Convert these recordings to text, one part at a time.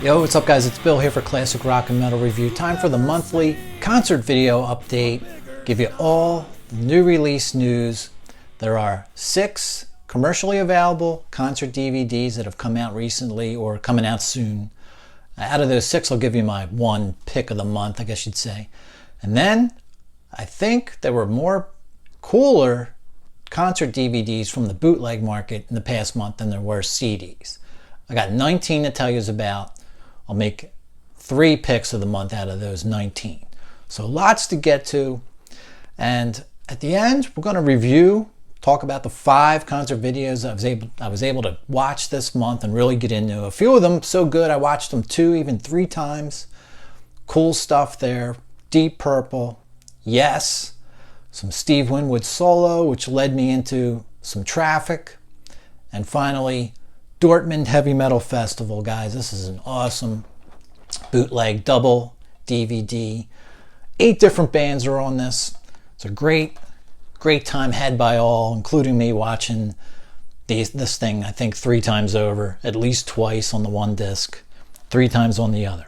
Yo, what's up guys? It's Bill here for Classic Rock and Metal Review. Time for the monthly concert video update. Give you all the new release news. There are 6 commercially available concert DVDs that have come out recently or coming out soon. Out of those 6, I'll give you my one pick of the month, I guess you'd say. And then I think there were more cooler concert DVDs from the bootleg market in the past month than there were CDs. I got 19 to tell you about. I'll make 3 picks of the month out of those 19. So lots to get to. And at the end, we're going to review, talk about the 5 concert videos I was able to watch this month and really get into. A few of them so good I watched them 2, even 3 times. Cool stuff there. Deep Purple, Yes, some Steve Winwood solo, which led me into some Traffic, and finally Dortmund Heavy Metal Festival. Guys, this is an awesome bootleg double DVD. 8 different bands are on this. It's a great time had by all, including me, watching this thing I think 3 times over, at least twice on the one disc, 3 times on the other.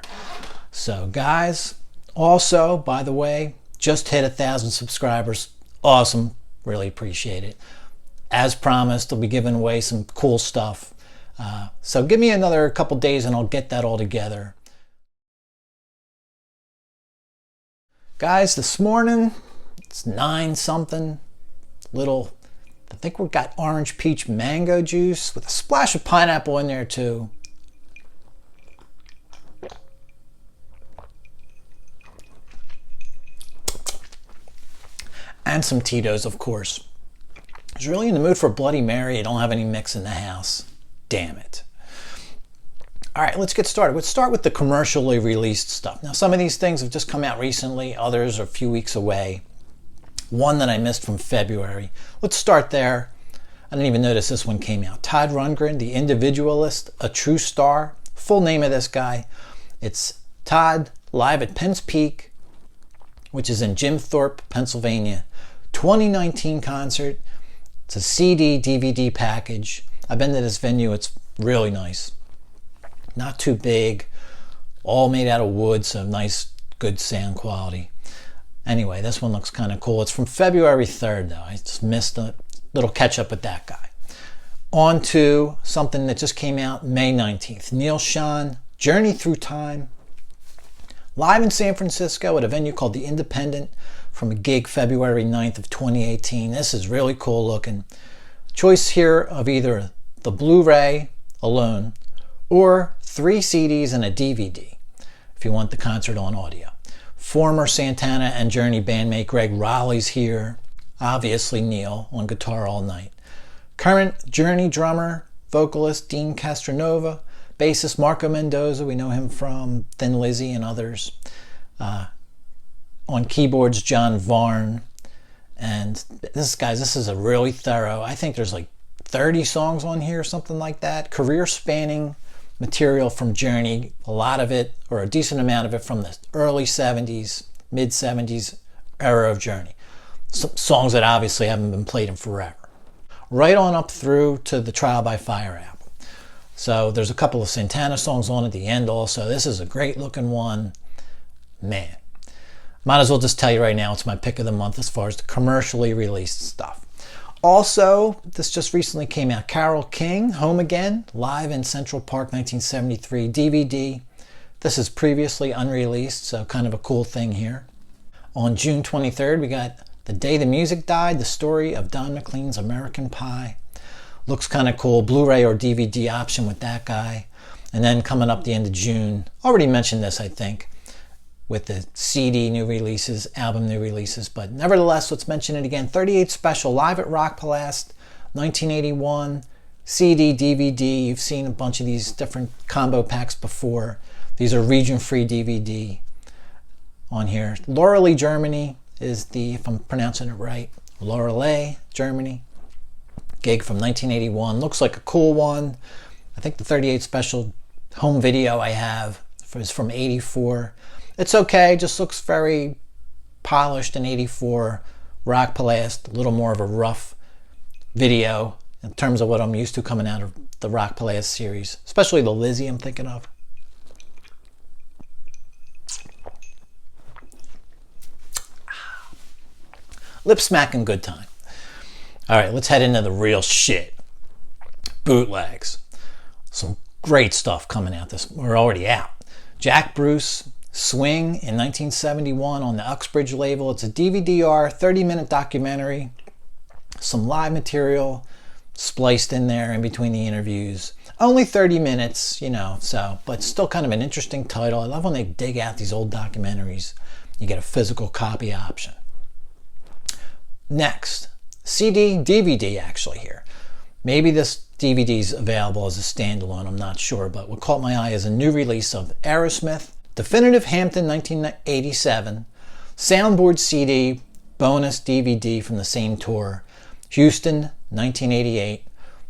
So guys, also, by the way, just hit 1,000 subscribers. Awesome, really appreciate it. As promised, I'll be giving away some cool stuff. So give me another couple days and I'll get that all together. Guys, this morning, it's 9 something, I think we've got orange peach mango juice with a splash of pineapple in there too. And some Tito's, of course. I was really in the mood for a Bloody Mary. I don't have any mix in the house. Damn it. All right, let's get started. Let's start with the commercially released stuff. Now, some of these things have just come out recently. Others are a few weeks away. One that I missed from February. Let's start there. I didn't even notice this one came out. Todd Rundgren, The Individualist, A True Star. Full name of this guy. It's Todd live at Penn's Peak, which is in Jim Thorpe, Pennsylvania. 2019 concert. It's a CD, DVD package. I've been to this venue. It's really nice. Not too big. All made out of wood, so nice, good sound quality. Anyway, this one looks kind of cool. It's from February 3rd, though. I just missed a little catch up with that guy. On to something that just came out May 19th. Neil Schon, Journey Through Time. Live in San Francisco at a venue called The Independent from a gig February 9th of 2018. This is really cool looking. Choice here of either the Blu-ray alone or 3 CDs and a DVD if you want the concert on audio. Former Santana and Journey bandmate Greg Raleigh's here. Obviously Neil on guitar all night. Current Journey drummer, vocalist Dean Castronova. Bassist Marco Mendoza, we know him from Thin Lizzy and others. On keyboards, John Varn. And this is a really thorough, I think there's like 30 songs on here, something like that. Career-spanning material from Journey. A lot of it, or a decent amount of it, from the early 70s, mid-70s era of Journey. Some songs that obviously haven't been played in forever. Right on up through to the Trial by Fire album. So there's a couple of Santana songs on at the end also. This is a great looking one. Man. Might as well just tell you right now, it's my pick of the month as far as the commercially released stuff. Also, this just recently came out. Carole King, Home Again, live in Central Park, 1973, DVD. This is previously unreleased, so kind of a cool thing here. On June 23rd, we got The Day the Music Died, the story of Don McLean's American Pie. Looks kind of cool, Blu-ray or DVD option with that guy. And then coming up the end of June, already mentioned this I think, with the CD new releases, album new releases, but nevertheless, let's mention it again. 38 Special, live at Rock Palast, 1981, CD, DVD. You've seen a bunch of these different combo packs before. These are region-free DVD on here. Loreley, Germany is the, if I'm pronouncing it right, Loreley, Germany. Gig from 1981. Looks like a cool one. I think the 38 Special home video I have is from 84. It's okay, just looks very polished in 84. Rock Palast, a little more of a rough video in terms of what I'm used to coming out of the Rock Palast series, especially the Lizzy I'm thinking of. Lip smacking good time. All right, let's head into the real shit. Bootlegs. Some great stuff coming out. We're already out. Jack Bruce, Swing in 1971 on the Uxbridge label. It's a DVD-R, 30-minute documentary. Some live material spliced in there in between the interviews. Only 30 minutes, but still kind of an interesting title. I love when they dig out these old documentaries. You get a physical copy option. Next, CD, DVD actually here. Maybe this DVD is available as a standalone, I'm not sure, but what caught my eye is a new release of Aerosmith, Definitive Hampton 1987, Soundboard CD, bonus DVD from the same tour, Houston 1988,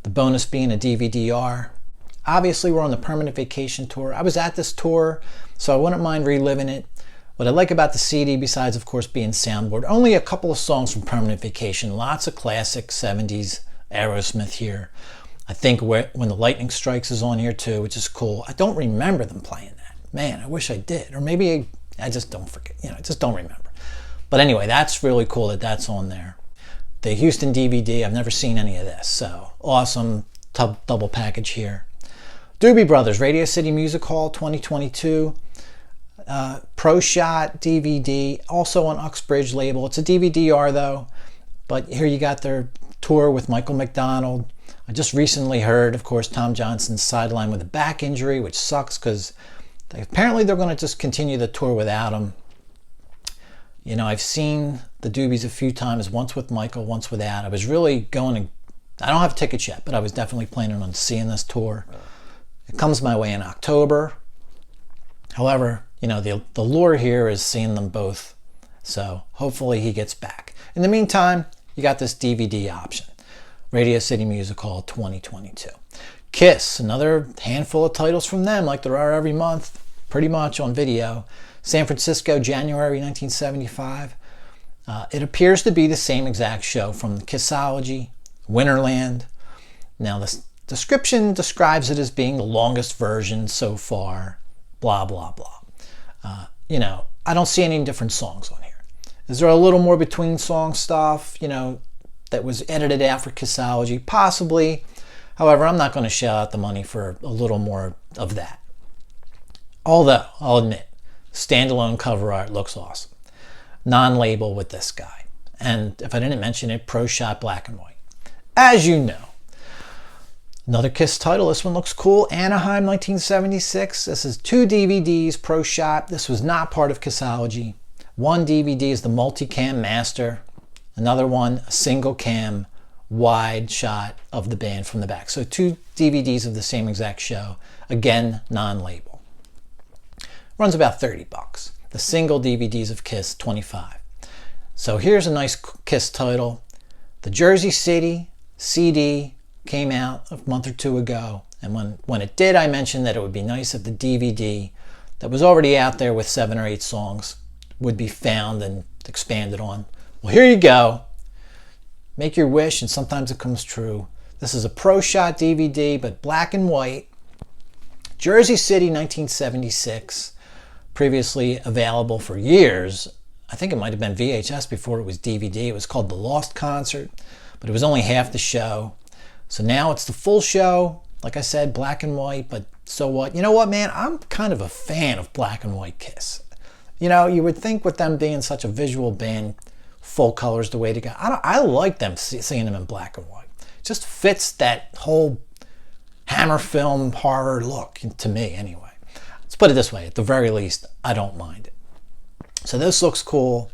the bonus being a DVD-R. Obviously, we're on the Permanent Vacation tour. I was at this tour, so I wouldn't mind reliving it. What I like about the CD, besides, of course, being soundboard, only a couple of songs from Permanent Vacation. Lots of classic 70s Aerosmith here. I think When the Lightning Strikes is on here, too, which is cool. I don't remember them playing that. Man, I wish I did. Or maybe I just don't forget. I just don't remember. But anyway, that's really cool that that's on there. The Houston DVD, I've never seen any of this. So, awesome double package here. Doobie Brothers, Radio City Music Hall 2022. Pro Shot DVD, also on Uxbridge label. It's a DVD-R though, but here you got their tour with Michael McDonald. I just recently heard, of course, Tom Johnson's sidelined with a back injury, which sucks because apparently they're going to just continue the tour without him. I've seen the Doobies a few times, once with Michael, once without. I was really I don't have tickets yet, but I was definitely planning on seeing this tour. It comes my way in October. However, the lure here is seeing them both. So hopefully he gets back. In the meantime, you got this DVD option. Radio City Music Hall 2022. Kiss, another handful of titles from them like there are every month, pretty much on video. San Francisco, January 1975. It appears to be the same exact show from Kissology, Winterland. Now the description describes it as being the longest version so far, blah, blah, blah. I don't see any different songs on here. Is there a little more between song stuff, that was edited out for Kissology? Possibly. However, I'm not going to shell out the money for a little more of that. Although, I'll admit, standalone cover art looks awesome. Non-label with this guy. And if I didn't mention it, Pro Shot Black and White. As you know. Another Kiss title. This one looks cool. Anaheim 1976. This is 2 DVDs, Pro Shot. This was not part of Kissology. One DVD is the multicam master. Another one, a single cam wide shot of the band from the back. So 2 DVDs of the same exact show. Again, non-label. Runs about $30. The single DVDs of Kiss, $25. So here's a nice Kiss title. The Jersey City CD came out a month or two ago, and when it did, I mentioned that it would be nice if the DVD that was already out there with 7 or 8 songs would be found and expanded on. Well, here you go. Make your wish, and sometimes it comes true. This is a Pro Shot DVD, but black and white. Jersey City 1976, previously available for years. I think it might have been VHS before it was DVD. It was called The Lost Concert, but it was only half the show. So now it's the full show. Like I said, black and white, but so what? You know what, man? I'm kind of a fan of black and white Kiss. You would think with them being such a visual band, full color's the way to go. I like them seeing them in black and white. It just fits that whole Hammer film horror look to me anyway. Let's put it this way. At the very least, I don't mind it. So this looks cool.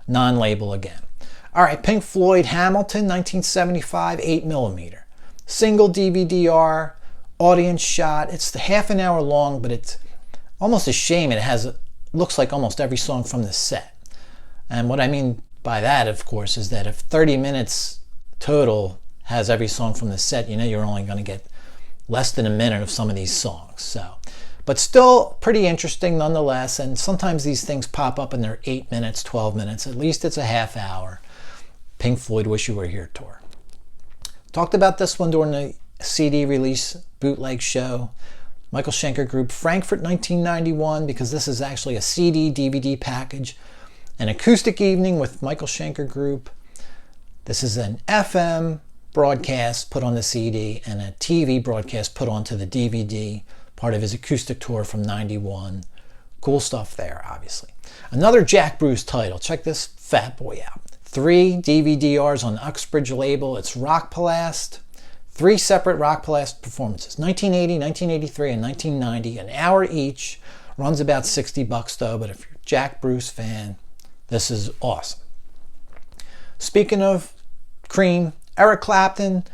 Non-label again. All right, Pink Floyd Hamilton, 1975, 8mm. Single DVD-R, audience shot. It's the half an hour long, but it's almost a shame it looks like almost every song from the set. And what I mean by that, of course, is that if 30 minutes total has every song from the set, you're only going to get less than a minute of some of these songs. So, but still pretty interesting nonetheless, and sometimes these things pop up and they're 8 minutes, 12 minutes. At least it's a half hour. Pink Floyd Wish You Were Here tour. Talked about this one during the CD release bootleg show. Michael Schenker Group, Frankfurt 1991, because this is actually a CD DVD package. An acoustic evening with Michael Schenker Group. This is an FM broadcast put on the CD and a TV broadcast put onto the DVD, part of his acoustic tour from '91. Cool stuff there, obviously. Another Jack Bruce title. Check this fat boy out. 3 DVD-Rs on the Uxbridge label. It's Rock Palast. 3 separate Rock Palast performances. 1980, 1983, and 1990. An hour each. Runs about $60 though, but if you're a Jack Bruce fan, this is awesome. Speaking of Cream, Eric Clapton.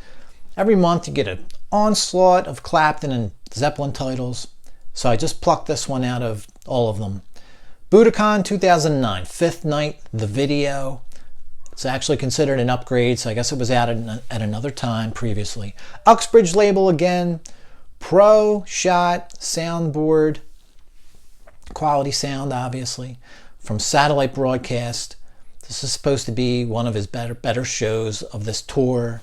Every month you get an onslaught of Clapton and Zeppelin titles. So I just plucked this one out of all of them. Budokan 2009, Fifth Night, the video. It's actually considered an upgrade, so I guess it was out at another time previously. Uxbridge label again. Pro shot soundboard. Quality sound, obviously. From satellite broadcast. This is supposed to be one of his better shows of this tour.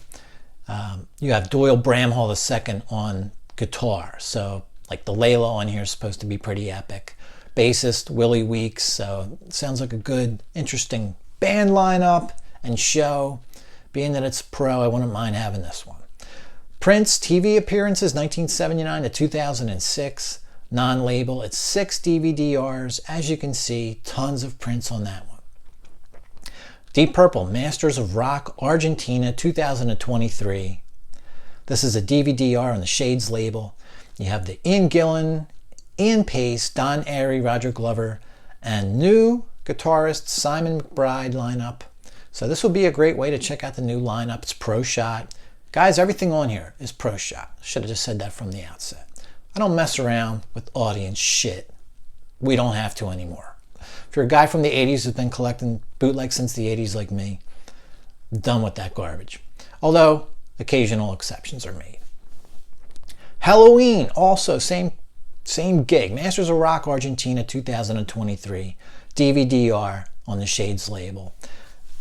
You have Doyle Bramhall II on guitar. So, like the Layla on here is supposed to be pretty epic. Bassist Willie Weeks. So, it sounds like a good, interesting band lineup and show. Being that it's pro, I wouldn't mind having this one. Prince TV appearances 1979 to 2006. Non-label. It's 6 DVD-Rs. As you can see, tons of Prince on that one. Deep Purple, Masters of Rock, Argentina, 2023. This is a DVD-R on the Shades label. You have the Ian Gillan, Ian Pace, Don Airey, Roger Glover, and new guitarist Simon McBride lineup. So this will be a great way to check out the new lineup. It's Pro Shot. Guys, everything on here is Pro Shot. Should have just said that from the outset. I don't mess around with audience shit. We don't have to anymore. If you're a guy from the 80s who's been collecting bootlegs since the 80s like me, I'm done with that garbage. Although, occasional exceptions are made. Halloween, also same gig. Masters of Rock Argentina 2023. DVD-R on the Shades label.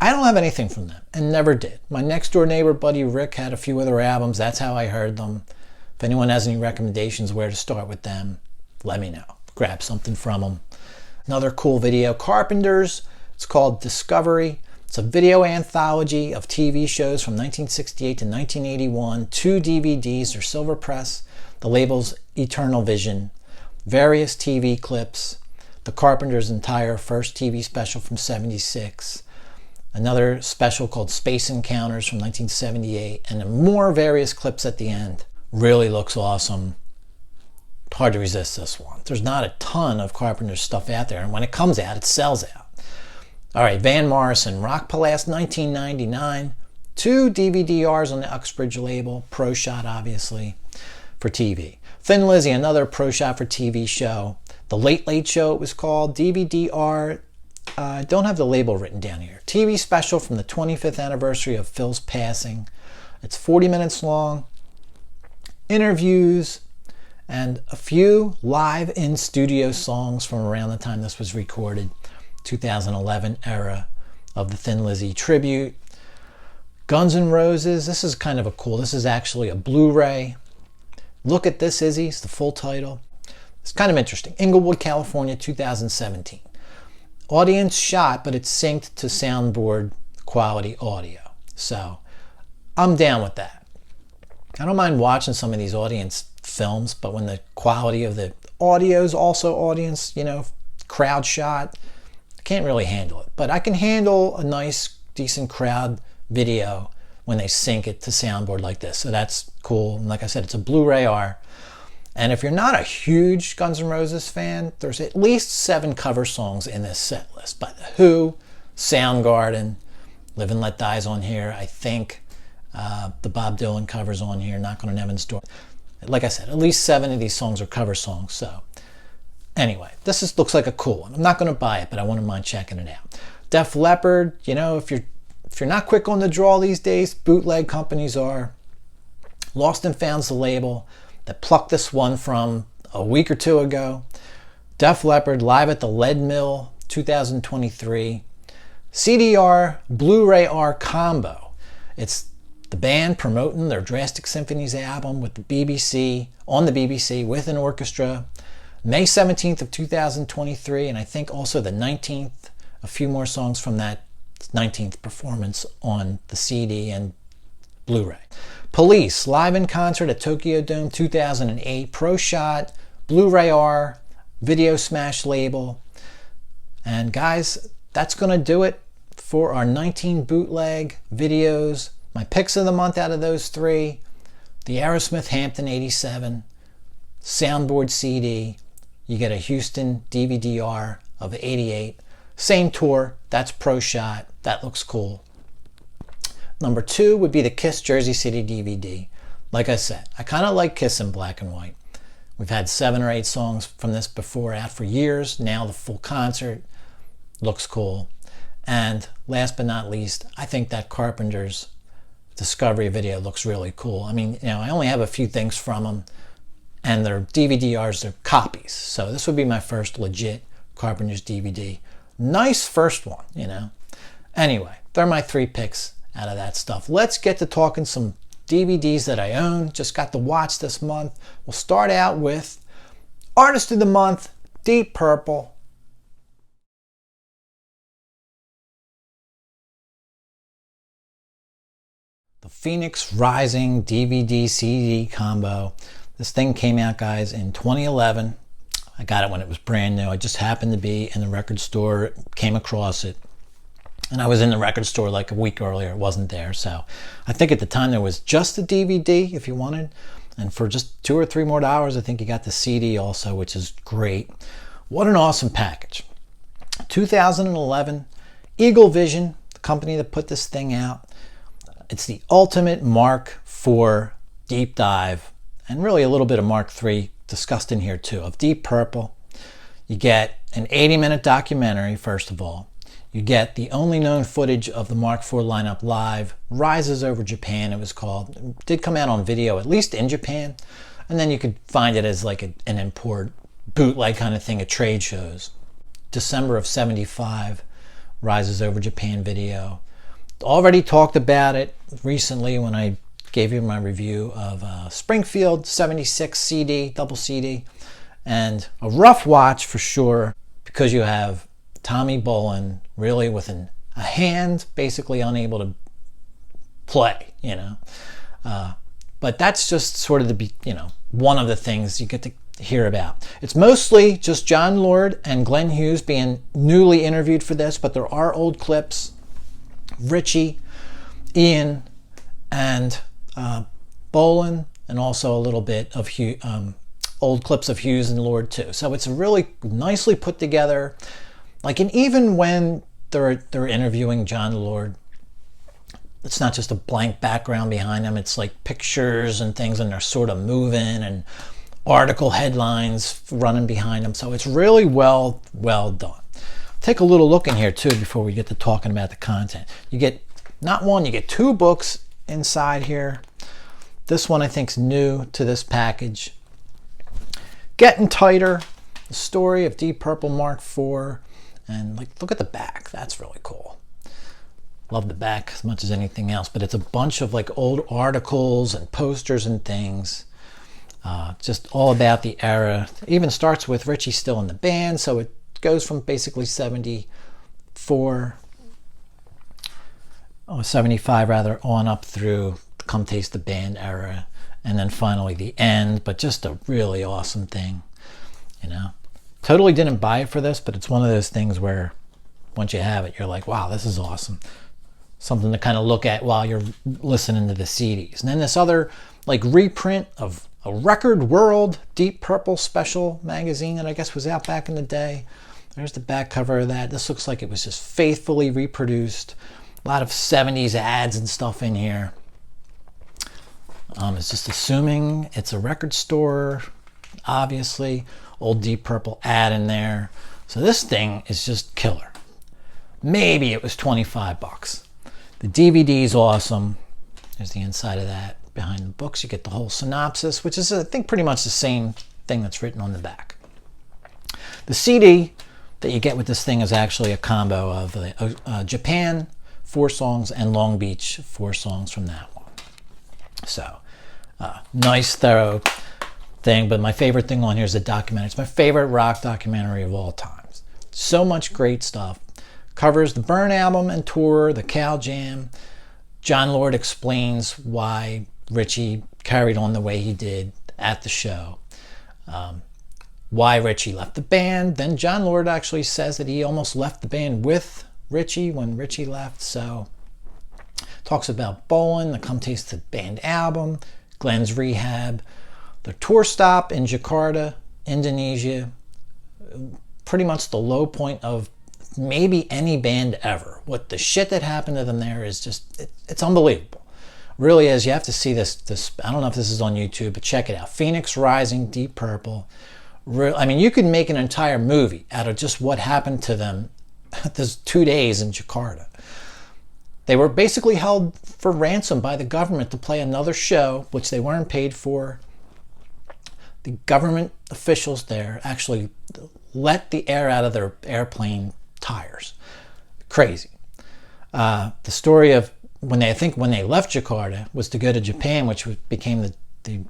I don't have anything from them, and never did. My next door neighbor, buddy Rick, had a few other albums. That's how I heard them. If anyone has any recommendations where to start with them, let me know. Grab something from them. Another cool video, Carpenters. It's called Discovery. It's a video anthology of TV shows from 1968 to 1981. 2 DVDs. They're silver press. The label's Eternal Vision. Various TV clips. The Carpenters' entire first TV special from '76. Another special called Space Encounters from 1978. And then more various clips at the end. Really looks awesome. Hard to resist this one. There's not a ton of Carpenter's stuff out there, and when it comes out, it sells out. All right, Van Morrison, Rock Palast 1999. 2 DVD-Rs on the Uxbridge label. Pro Shot, obviously, for TV. Thin Lizzy, another Pro Shot for TV show. The Late Late Show, it was called. DVD-R. I don't have the label written down here. TV special from the 25th anniversary of Phil's passing. It's 40 minutes long. Interviews. And a few live in-studio songs from around the time this was recorded, 2011 era of the Thin Lizzy tribute. Guns N' Roses, this is kind of a cool, this is actually a Blu-ray. Look at This, Izzy, it's the full title. It's kind of interesting. Inglewood, California, 2017. Audience shot, but it's synced to soundboard quality audio. So I'm down with that. I don't mind watching some of these audience films, but when the quality of the audio is also audience, crowd shot, I can't really handle it. But I can handle a nice, decent crowd video when they sync it to soundboard like this. So that's cool. And like I said, it's a Blu-ray R. And if you're not a huge Guns N' Roses fan, there's at least 7 cover songs in this set list by The Who, Soundgarden, Live and Let Die's on here, I think. The Bob Dylan covers on here, Knockin' on Heaven's Door. Like I said, at least 7 of these songs are cover songs. So anyway, this looks like a cool one. I'm not going to buy it, but I wouldn't mind checking it out. Def Leppard, if you're not quick on the draw these days, bootleg companies are. Lost and Found's the label that plucked this one from a week or 2 ago. Def Leppard live at the Lead Mill 2023. CDR Blu-ray R combo. It's the band promoting their Drastic Symphonies album with the BBC, on the BBC with an orchestra. May 17th of 2023, and I think also the 19th, a few more songs from that 19th performance on the CD and Blu-ray. Police, live in concert at Tokyo Dome 2008, Pro Shot, Blu-ray R, Video Smash label. And guys, that's going to do it for our 19 bootleg videos. My picks of the month out of those three: the Aerosmith Hampton 87 soundboard CD. You get a Houston DVD-R of 88. Same tour, that's Pro Shot. That looks cool. Number 2 would be the Kiss Jersey City DVD. Like I said, I kind of like Kiss in black and white. We've had 7 or 8 songs from this before out for years. Now the full concert looks cool. And last but not least, I think that Carpenter's Discovery video looks really cool. I mean, I only have a few things from them, and their DVD-Rs, they're copies. So this would be my first legit Carpenter's DVD. Nice first one, Anyway, they're my 3 picks out of that stuff. Let's get to talking some DVDs that I own, just got to watch this month. We'll start out with Artist of the Month, Deep Purple. The Phoenix Rising DVD CD combo. This thing came out, guys, in 2011. I got it when it was brand new. I just happened to be in the record store, came across it. And I was in the record store like a week earlier. It wasn't there. So I think at the time there was just the DVD if you wanted. And for just $2 or $3 more, I think you got the CD also, which is great. What an awesome package. 2011, Eagle Vision, the company that put this thing out. It's the ultimate Mark IV deep dive, and really a little bit of Mark III discussed in here too, of Deep Purple. You get an 80-minute documentary, first of all. You get the only known footage of the Mark IV lineup live, Rises Over Japan it was called. It did come out on video, at least in Japan, and then you could find it as like an import bootleg kind of thing at trade shows. December of '75, Rises Over Japan video. Already talked about it recently when I gave you my review of Springfield 76 CD, double CD, and a rough watch for sure, because you have Tommy Bolin really with a hand basically unable to play, but that's just sort of the, one of the things you get to hear about. It's mostly just John Lord and Glenn Hughes being newly interviewed for this, but there are old clips. Richie, Ian, and Bolin, and also a little bit of old clips of Hughes and Lord too. So it's a really nicely put together. And even when they're interviewing John Lord, it's not just a blank background behind them. It's like pictures and things, and they're sort of moving, and article headlines running behind them. So it's really well done. Take a little look in here too before we get to talking about the content. You get not one, you get 2 books inside here. This one I think is new to this package. Getting Tighter, the story of Deep Purple Mark IV. And look at the back, that's really cool. Love the back as much as anything else, but it's a bunch of old articles and posters and things. Just all about the era. It even starts with Richie still in the band, so it goes from basically 74, 75 rather, on up through Come Taste the Band era, and then finally the end. But just a really awesome thing, Totally didn't buy it for this, but it's one of those things where once you have it, you're like, wow, this is awesome. Something to kind of look at while you're listening to the CDs. And then this other reprint of a Record World Deep Purple special magazine that I guess was out back in the day. There's the back cover of that. This looks like it was just faithfully reproduced. A lot of 70s ads and stuff in here. It's just assuming it's a record store, obviously. Old Deep Purple ad in there. So this thing is just killer. Maybe it was 25 bucks. The DVD is awesome. There's the inside of that. Behind the books, you get the whole synopsis, which is, I think, pretty much the same thing that's written on the back. The CD that you get with this thing is actually a combo of Japan, 4 songs, and Long Beach, 4 songs from that one. So, nice, thorough thing. But my favorite thing on here is the documentary. It's my favorite rock documentary of all times. So much great stuff. covers the Burn album and tour, the Cow Jam. Jon Lord explains why Richie carried on the way he did at the show. Why Richie left the band. Then Jon Lord actually says that he almost left the band with Richie when Richie left. So talks about Bolan, the Come Taste the Band album, Glenn's rehab, the tour stop in Jakarta, Indonesia. Pretty much the low point of maybe any band ever. What the shit that happened to them there is just, it's unbelievable. Really is. You have to see this. I don't know if this is on YouTube, but check it out. Phoenix Rising, Deep Purple. I mean, you could make an entire movie out of just what happened to them those 2 days in Jakarta. They were basically held for ransom by the government to play another show, which they weren't paid for. The government officials there actually let the air out of their airplane tires. Crazy. The story of when they left Jakarta was to go to Japan, which became the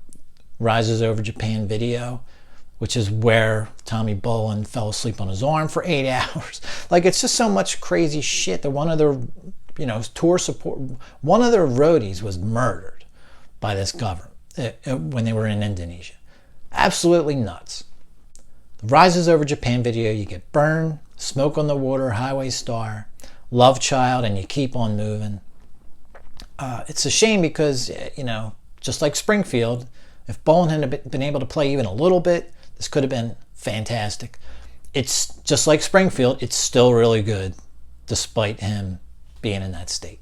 Rises Over Japan video, which is where Tommy Bolan fell asleep on his arm for 8 hours. Like, it's just so much crazy shit that one of their, tour support, one of their roadies was murdered by this government when they were in Indonesia. Absolutely nuts. The Rises Over Japan video, you get Burn, Smoke on the Water, Highway Star, Love Child, and You Keep on Moving. It's a shame because, just like Springfield, if Bolan had been able to play even a little bit, this could have been fantastic. It's just like Springfield, it's still really good, despite him being in that state.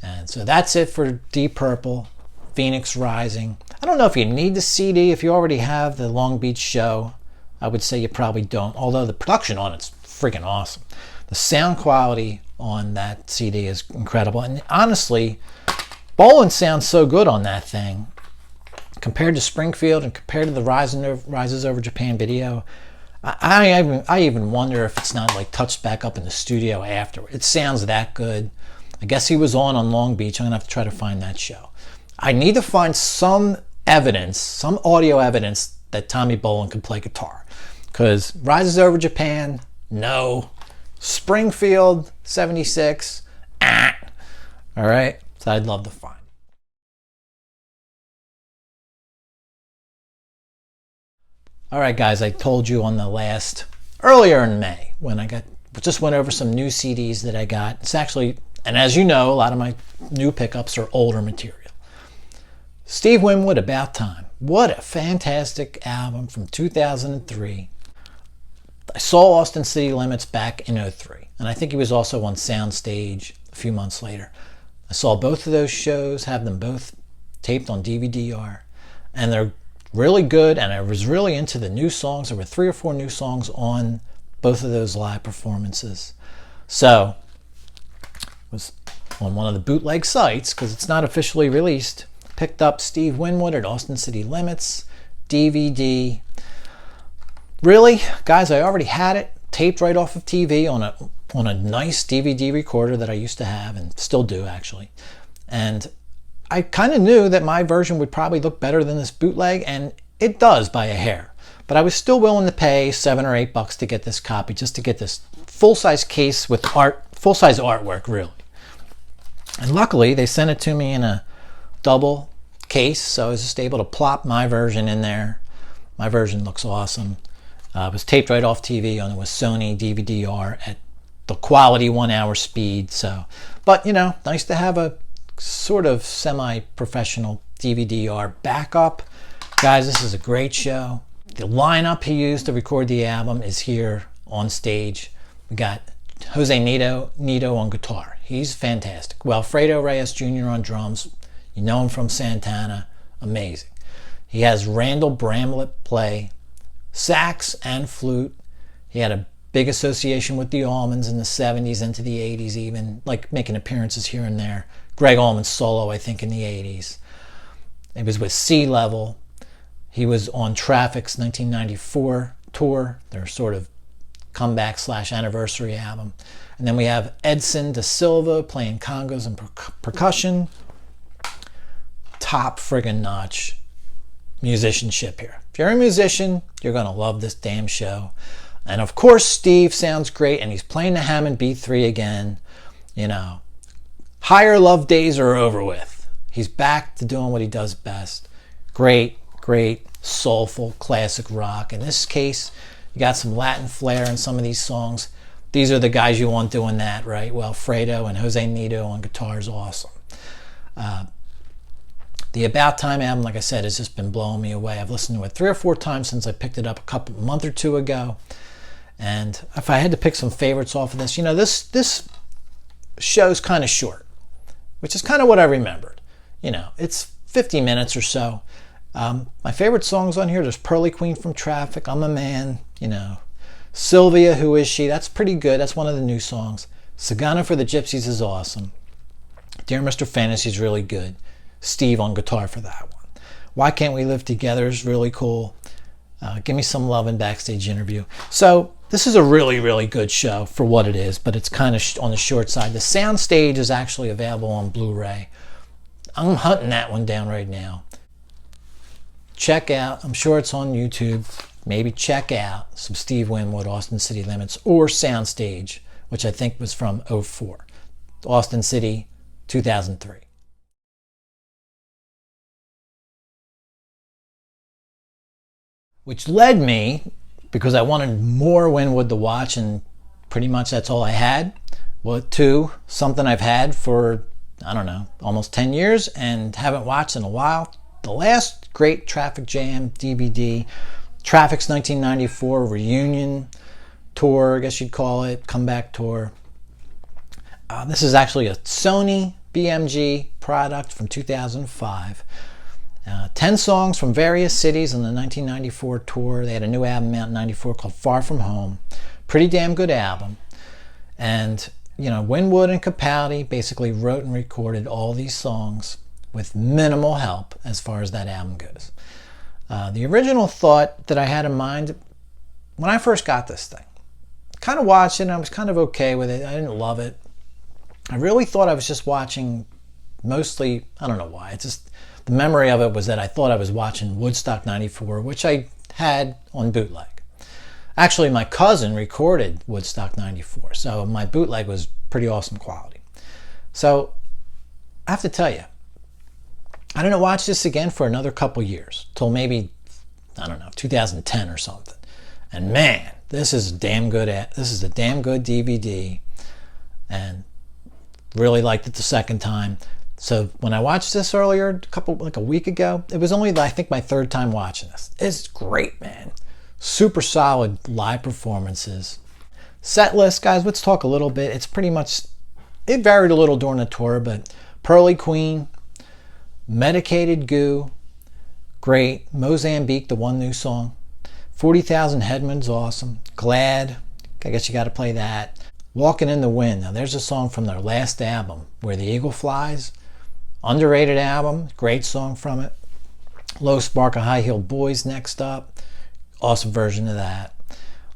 And so that's it for Deep Purple, Phoenix Rising. I don't know if you need the CD. If you already have the Long Beach show, I would say you probably don't, although the production on it's freaking awesome. The sound quality on that CD is incredible. And honestly, Bolan sounds so good on that thing. Compared to Springfield and compared to the Rises Over Japan video, I even wonder if it's not like touched back up in the studio after. It sounds that good. I guess he was on Long Beach. I'm going to have to try to find that show. I need to find some evidence, some audio evidence that Tommy Bolan could play guitar. Because Rises Over Japan, no. Springfield, 76, all right? So I'd love to find. All right, guys, I told you on the earlier in May, when I just went over some new CDs that I got. It's actually, and as you know, a lot of my new pickups are older material. Steve Winwood, About Time. What a fantastic album from 2003. I saw Austin City Limits back in 2003, and I think he was also on Soundstage a few months later. I saw both of those shows, have them both taped on DVD-R, and they're really good, and I was really into the new songs. There were 3 or 4 new songs on both of those live performances. So, was on one of the bootleg sites, because it's not officially released, picked up Steve Winwood at Austin City Limits, DVD. Really, guys, I already had it taped right off of TV on a nice DVD recorder that I used to have, and still do actually. And I kind of knew that my version would probably look better than this bootleg, and it does by a hair. But I was still willing to pay $7 or $8 to get this copy, just to get this full-size case with full-size artwork, really. And luckily, they sent it to me in a double case, so I was just able to plop my version in there. My version looks awesome. It was taped right off TV, and it was Sony DVD-R at the quality 1-hour speed. So, but nice to have a sort of semi-professional DVD-R backup. Guys, this is a great show. The lineup he used to record the album is here on stage. We got Jose Nito on guitar. He's fantastic. Wilfredo Reyes Jr. on drums. You know him from Santana. Amazing. He has Randall Bramlett play sax and flute. He had a big association with the Allmans in the 70s into the 80s even, like making appearances here and there. Greg Allman solo, I think, in the 80s. He was with Sea Level. He was on Traffic's 1994 tour, their sort of comeback / anniversary album. And then we have Edson Da Silva playing congos and percussion. Top friggin' notch musicianship here. If you're a musician, you're going to love this damn show. And of course, Steve sounds great, and he's playing the Hammond B3 again. You know, higher love days are over with. He's back to doing what he does best. Great, great, soulful, classic rock. In this case, you got some Latin flair in some of these songs. These are the guys you want doing that, right? Well, Fredo and Jose Nito on guitar is awesome. The About Time album, like I said, has just been blowing me away. I've listened to it 3 or 4 times since I picked it up a month or 2 ago. And if I had to pick some favorites off of this, you know, this show's kind of short, which is kind of what I remembered. You know, it's 50 minutes or so. My favorite songs on here, there's Pearly Queen from Traffic, I'm a Man, you know, Sylvia, Who Is She? That's pretty good. That's one of the new songs. Sagana for the Gypsies is awesome. Dear Mr. Fantasy is really good. Steve on guitar for that one. Why Can't We Live Together is really cool. Give Me Some Love in Backstage Interview. So this is a really, really good show for what it is, but it's kind of on the short side. The soundstage is actually available on Blu-ray. I'm hunting that one down right now. Check out, I'm sure it's on YouTube, maybe check out some Steve Winwood, Austin City Limits, or Soundstage, which I think was from 2004. Austin City, 2003. Which led me, because I wanted more Winwood to watch, and pretty much that's all I had, to something I've had for, I don't know, almost 10 years and haven't watched in a while. The last great Traffic Jam DVD, Traffic's 1994 reunion tour, I guess you'd call it, comeback tour. This is actually a Sony BMG product from 2005. 10 songs from various cities on the 1994 tour. They had a new album out in 94 called Far From Home. Pretty damn good album. And, you know, Winwood and Capaldi basically wrote and recorded all these songs with minimal help as far as that album goes. The original thought that I had in mind when I first got this thing, kind of watched it and I was kind of okay with it. I didn't love it. I really thought I was just watching mostly, I don't know why, it's just the memory of it was that I thought I was watching Woodstock 94, which I had on bootleg. Actually, my cousin recorded Woodstock 94, so my bootleg was pretty awesome quality. So I have to tell you, I didn't watch this again for another couple years, till maybe, I don't know, 2010 or something. And man, this is a damn good DVD, and really liked it the second time. So when I watched this earlier, like a week ago, it was only, I think, my 3rd time watching this. It's great, man. Super solid live performances. Set list, guys, let's talk a little bit. It's pretty much, it varied a little during the tour, but Pearly Queen, Medicated Goo, great. Mozambique, the one new song. 40,000 Headman's awesome. Glad, I guess you got to play that. Walking in the Wind. Now there's a song from their last album, Where the Eagle Flies. Underrated album, great song from it. Low Spark of High Heeled Boys next up. Awesome version of that.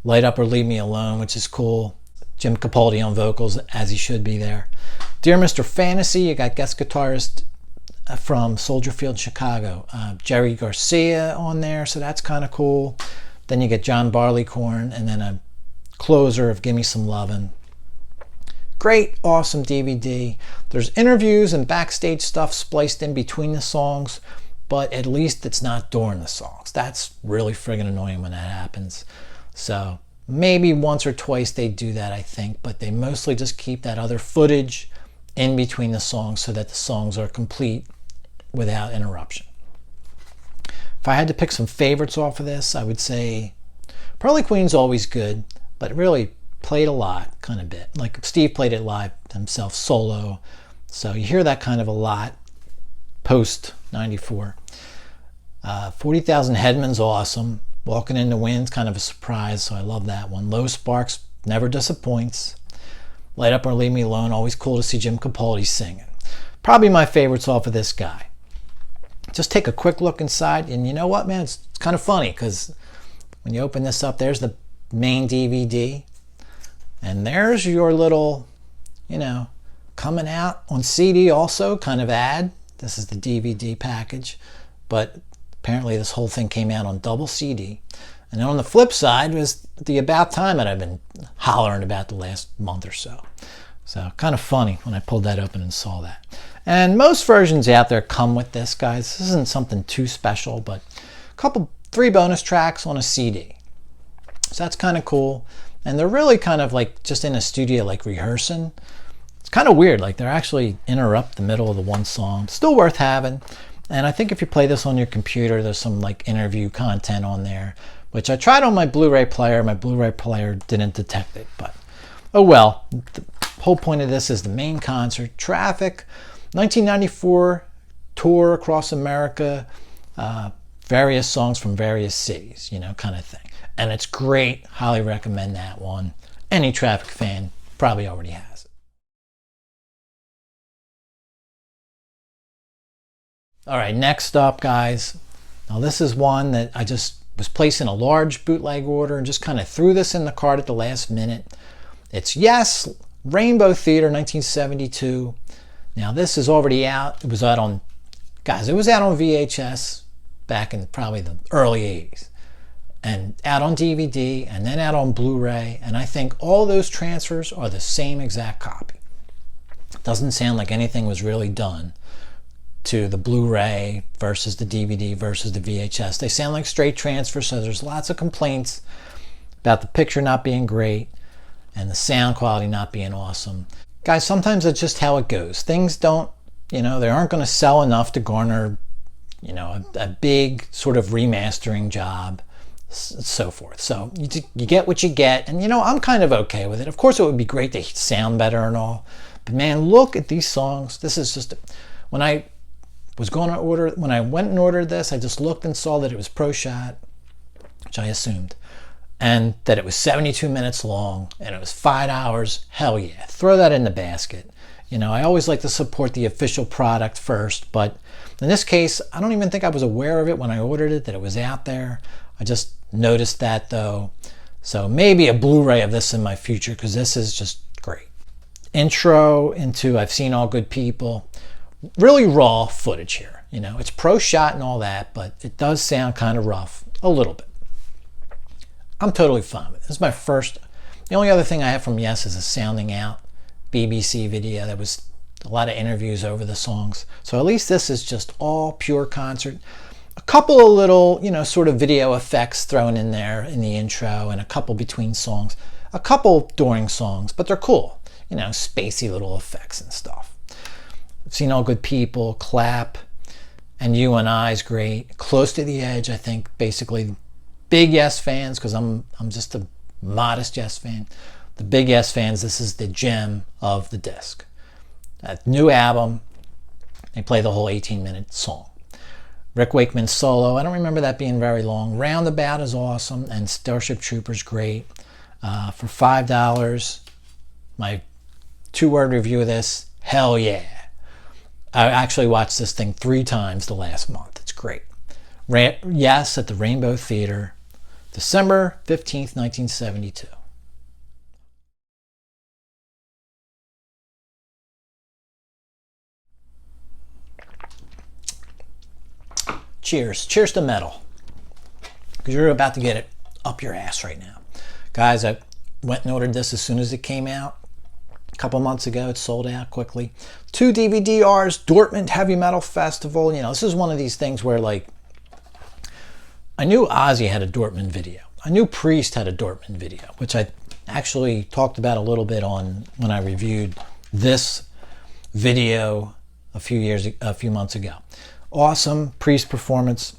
Light Up or Leave Me Alone, which is cool. Jim Capaldi on vocals, as he should be there. Dear Mr. Fantasy, you got guest guitarist from Soldier Field, Chicago, Jerry Garcia on there, so that's kind of cool. Then you get John Barleycorn, and then a closer of Gimme Some Lovin'. Great, awesome DVD. There's interviews and backstage stuff spliced in between the songs, but at least it's not during the songs. That's really friggin' annoying when that happens. So maybe once or twice they do that, I think, but they mostly just keep that other footage in between the songs so that the songs are complete without interruption. If I had to pick some favorites off of this, I would say Pearly Queen's always good, but really played a lot, kind of bit. Like Steve played it live himself, solo. So you hear that kind of a lot post 94. 40,000 Headman's awesome. Walking in the Wind's kind of a surprise, so I love that one. Low Sparks never disappoints. Light Up or Leave Me Alone, always cool to see Jim Capaldi singing. Probably my favorites off of this guy. Just take a quick look inside, and you know what, man? It's kind of funny, because when you open this up, there's the main DVD, and there's your little, you know, coming out on CD also kind of ad. This is the DVD package, but apparently this whole thing came out on double CD. And then on the flip side was the About Time that I've been hollering about the last month or so. So kind of funny when I pulled that open and saw that. And most versions out there come with this, guys. This isn't something too special, but three bonus tracks on a CD. So that's kind of cool. And they're really kind of like just in a studio, like rehearsing. It's kind of weird, like they're actually interrupt the middle of the one song. Still worth having. And I think if you play this on your computer, there's some like interview content on there, which I tried on my Blu-ray player. My Blu-ray player didn't detect it, but oh well. The whole point of this is the main concert, Traffic, 1994 tour across America, various songs from various cities, you know, kind of thing. And it's great. Highly recommend that one. Any Traffic fan probably already has it. All right, next up, guys. Now this is one that I just was placing a large bootleg order and just kind of threw this in the cart at the last minute. It's Yes, Rainbow Theater, 1972. Now this is already out. It was out on, guys, it was out on VHS back in probably the early 80s. And out on DVD and then out on Blu-ray. And I think all those transfers are the same exact copy. It doesn't sound like anything was really done to the Blu-ray versus the DVD versus the VHS. They sound like straight transfers, so there's lots of complaints about the picture not being great and the sound quality not being awesome. Guys, sometimes that's just how it goes. Things don't, you know, they aren't going to sell enough to garner, you know, a big sort of remastering job, so forth. So you get what you get, and you know, I'm kind of okay with it. Of course, it would be great to sound better and all, but man, look at these songs. This is just, when I went and ordered this, I just looked and saw that it was Pro Shot, which I assumed, and that it was 72 minutes long and it was $5. Hell yeah, throw that in the basket. You know, I always like to support the official product first, but in this case, I don't even think I was aware of it when I ordered it, that it was out there. I just noticed that though. So maybe a Blu-ray of this in my future, because this is just great. Intro into I've Seen All Good People. Really raw footage here. You know, it's Pro Shot and all that, but it does sound kind of rough a little bit. I'm totally fine with it. This is my first. The only other thing I have from Yes is a Sounding Out BBC video. There was a lot of interviews over the songs. So at least this is just all pure concert. A couple of little, you know, sort of video effects thrown in there in the intro, and a couple between songs. A couple during songs, but they're cool. You know, spacey little effects and stuff. I've Seen All Good People, Clap, and You and I is great. Close to the Edge, I think, basically big Yes fans, because I'm just a modest Yes fan. The big Yes fans, this is the gem of the disc. New album, they play the whole 18-minute song. Rick Wakeman's solo, I don't remember that being very long. Roundabout is awesome, and Starship Troopers great. For $5, my 2-word review of this, hell yeah. I actually watched this thing 3 times the last month. It's great. Yes at the Rainbow Theater, December 15th, 1972. Cheers. Cheers to metal. Because you're about to get it up your ass right now. Guys, I went and ordered this as soon as it came out. A couple months ago, it sold out quickly. 2 DVDRs, Dortmund Heavy Metal Festival. You know, this is one of these things where, like, I knew Ozzy had a Dortmund video. I knew Priest had a Dortmund video, which I actually talked about a little bit on when I reviewed this video a few months ago. Awesome Priest performance.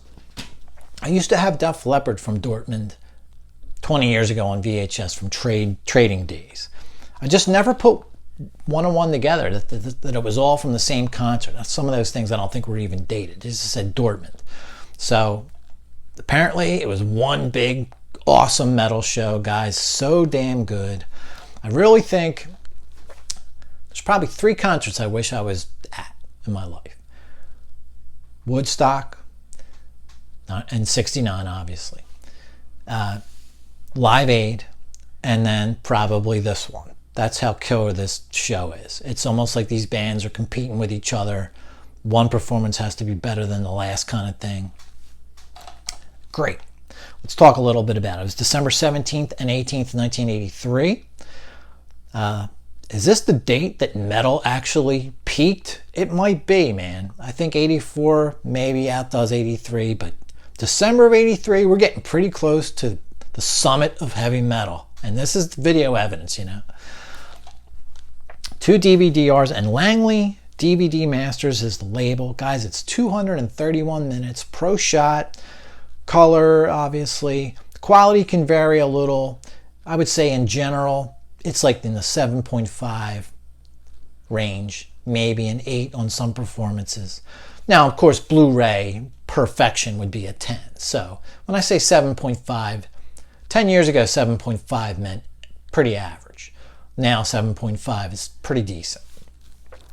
I used to have Def Leppard from Dortmund 20 years ago on VHS from trading days. I just never put one-on-one together, that it was all from the same concert. Some of those things I don't think were even dated. It just said Dortmund. So apparently it was one big awesome metal show, guys. So damn good. I really think there's probably 3 concerts I wish I was at in my life. Woodstock, and 69 obviously. Live Aid, and then probably this one. That's how killer this show is. It's almost like these bands are competing with each other. One performance has to be better than the last kind of thing. Great. Let's talk a little bit about it. It was December 17th and 18th, 1983. Is this the date that metal actually peaked? It might be, man. I think 84 maybe outdoes 83, but December of 83, we're getting pretty close to the summit of heavy metal. And this is video evidence, you know. 2 DVDRs, and Langley DVD Masters is the label. Guys, it's 231 minutes, pro shot, color, obviously. The quality can vary a little. I would say in general, it's like in the 7.5 range, maybe an 8 on some performances. Now, of course, Blu-ray perfection would be a 10. So when I say 7.5, 10 years ago, 7.5 meant pretty average. Now 7.5 is pretty decent.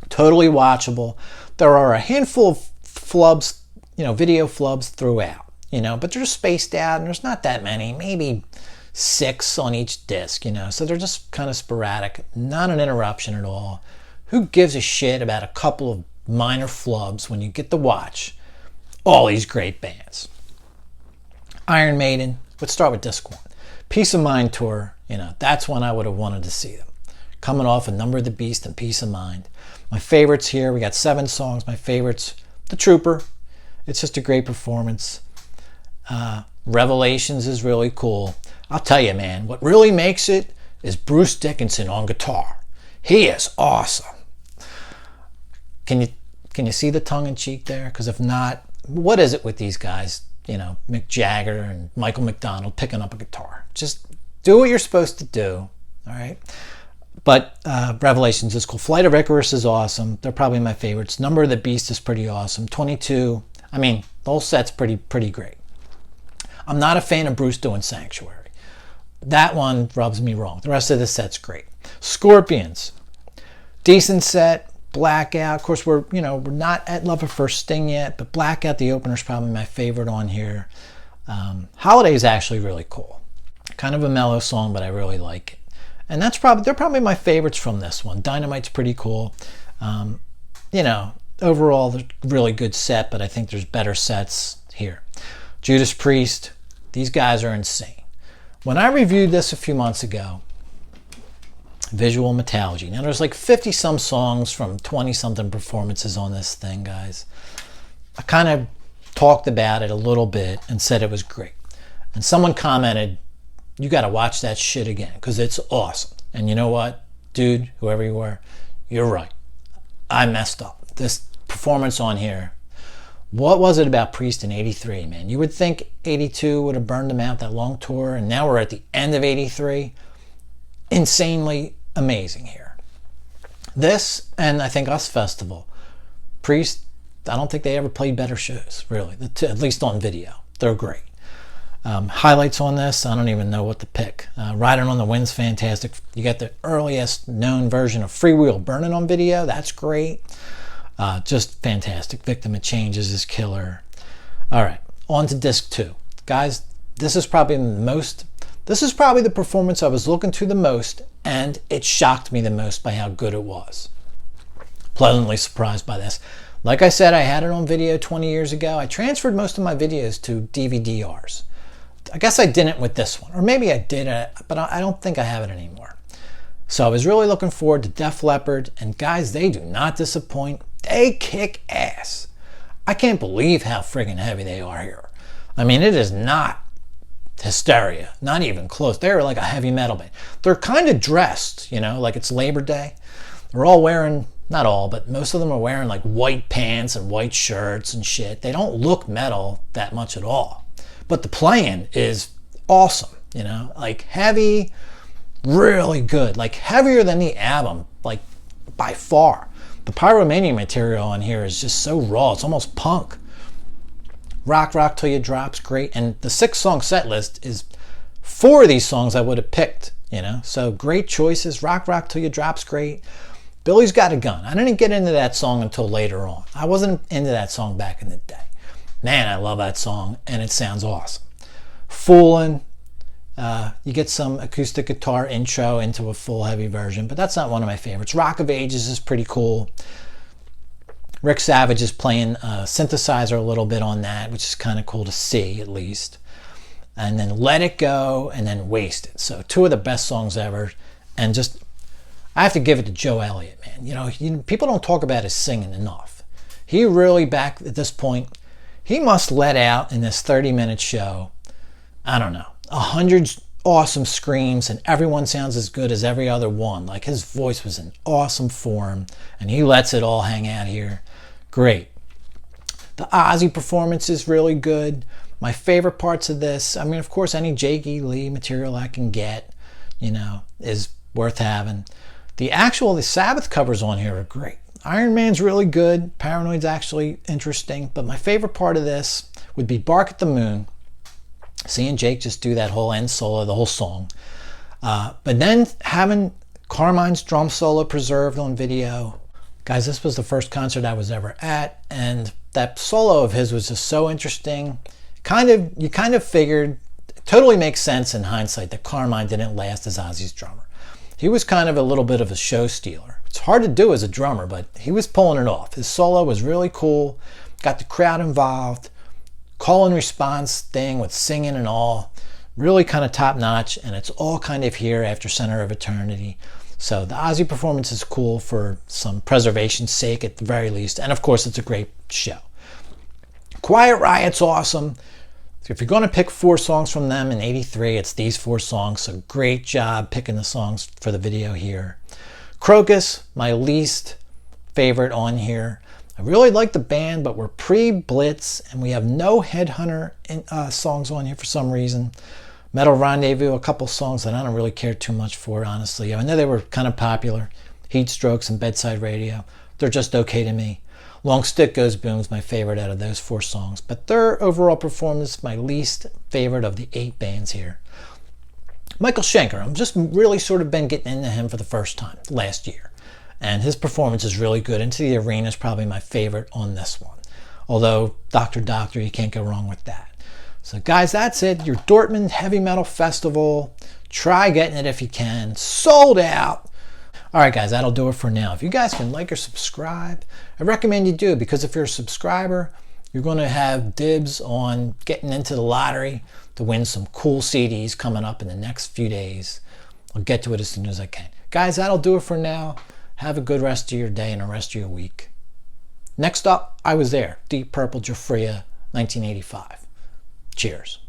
Totally watchable. There are a handful of flubs, video flubs throughout, but they're spaced out and there's not that many, maybe 6 on each disc, so they're just kind of sporadic, not an interruption at all. Who gives a shit about a couple of minor flubs when you get to watch all these great bands? Iron Maiden, let's start with disc 1. Peace of Mind Tour, that's when I would have wanted to see them. Coming off a Number of the Beast and Peace of Mind. My favorites here, we got 7 songs. My favorites, The Trooper. It's just a great performance. Revelations is really cool. I'll tell you, man, what really makes it is Bruce Dickinson on guitar. He is awesome. Can you see the tongue-in-cheek there? Because if not, what is it with these guys? Mick Jagger and Michael McDonald picking up a guitar. Just do what you're supposed to do, all right? But Revelations is cool. Flight of Icarus is awesome. They're probably my favorites. Number of the Beast is pretty awesome. 22, the whole set's pretty great. I'm not a fan of Bruce doing Sanctuary. That one rubs me wrong. The rest of the set's great. Scorpions, decent set. Blackout, of course, we're not at Love at First Sting yet, but Blackout, the opener, is probably my favorite on here. Holiday is actually really cool. Kind of a mellow song, but I really like it. And they're probably my favorites from this one. Dynamite's pretty cool. Overall, they're a really good set, but I think there's better sets here. Judas Priest, these guys are insane. When I reviewed this a few months ago, Visual Metallurgy. Now there's like 50 some songs from 20 something performances on this thing, guys. I kind of talked about it a little bit and said it was great. And someone commented, you got to watch that shit again because it's awesome. And you know what, dude, whoever you were, you're right. I messed up. This performance on here, what was it about Priest in 83, man? You would think 82 would have burned them out, that long tour, and now we're at the end of 83. Insanely amazing here. This, and I think Us Festival, Priest, I don't think they ever played better shows, really, at least on video. They're great. Highlights on this, I don't even know what to pick. Riding on the Wind's fantastic. You got the earliest known version of Freewheel burning on video. That's great. Just fantastic. Victim of Changes is killer. All right, on to disc 2. Guys, this is probably the performance I was looking to the most, and it shocked me the most by how good it was. Pleasantly surprised by this. Like I said, I had it on video 20 years ago. I transferred most of my videos to DVDRs. I guess I didn't with this one, or maybe I did, but I don't think I have it anymore. So I was really looking forward to Def Leppard, and guys, they do not disappoint. They kick ass. I can't believe how friggin' heavy they are here. It is not hysteria, not even close. They're like a heavy metal band. They're kind of dressed, like it's Labor Day. They're all wearing, not all, but most of them are wearing like white pants and white shirts and shit. They don't look metal that much at all. But the playing is awesome, like heavy, really good, like heavier than the album, like by far. The Pyromania material on here is just so raw, it's almost punk. Rock Till You Drop's great, and the 6-song set list is 4 of these songs I would have picked, so great choices. Rock Till You Drop's great. Billy's Got a Gun. I didn't get into that song until later on. I wasn't into that song back in the day. Man, I love that song, and it sounds awesome. Foolin', you get some acoustic guitar intro into a full heavy version, but that's not one of my favorites. Rock of Ages is pretty cool. Rick Savage is playing synthesizer a little bit on that, which is kind of cool to see, at least. and then Let It Go, and then Wasted. So two of the best songs ever. And just, I have to give it to Joe Elliott, man. People don't talk about his singing enough. He really, back at this point, he must let out in this 30-minute show, I don't know, 100 awesome screams, and everyone sounds as good as every other one. Like, his voice was in awesome form, and he lets it all hang out here. Great. The Ozzy performance is really good. My favorite parts of this, I mean, of course, any Jakey Lee material I can get, is worth having. The Sabbath covers on here are great. Iron Man's really good. Paranoid's actually interesting. But my favorite part of this would be Bark at the Moon. Seeing Jake just do that whole end solo, the whole song. But then having Carmine's drum solo preserved on video. Guys, this was the first concert I was ever at, and that solo of his was just so interesting. You kind of figured, it totally makes sense in hindsight, that Carmine didn't last as Ozzy's drummer. He was kind of a little bit of a show stealer. It's hard to do as a drummer, but he was pulling it off. His solo was really cool, got the crowd involved, call and response thing with singing and all, really kind of top notch, and it's all kind of here after Center of Eternity. So the Ozzy performance is cool for some preservation's sake at the very least, and of course it's a great show. Quiet Riot's awesome. If you're going to pick 4 songs from them in '83, it's these 4 songs, so great job picking the songs for the video here. Crocus, my least favorite on here. I really like the band, but we're pre-Blitz, and we have no Headhunter songs on here for some reason. Metal Rendezvous, a couple songs that I don't really care too much for, honestly. I know they were kind of popular. Heat Strokes and Bedside Radio. They're just okay to me. Long Stick Goes Boom is my favorite out of those 4 songs, but their overall performance, my least favorite of the 8 bands here. Michael Schenker, I'm just really sort of been getting into him for the first time last year, and his performance is really good. Into the Arena is probably my favorite on this one, although Dr. Doctor, you can't go wrong with that. So guys, that's it. Your Dortmund Heavy Metal Festival. Try getting it if you can. Sold out. All right, guys, that'll do it for now. If you guys can like or subscribe, I recommend you do, because if you're a subscriber, you're going to have dibs on getting into the lottery to win some cool CDs coming up in the next few days. I'll get to it as soon as I can. Guys, that'll do it for now. Have a good rest of your day and the rest of your week. Next up, I Was There, Deep Purple, Jafria, 1985. Cheers.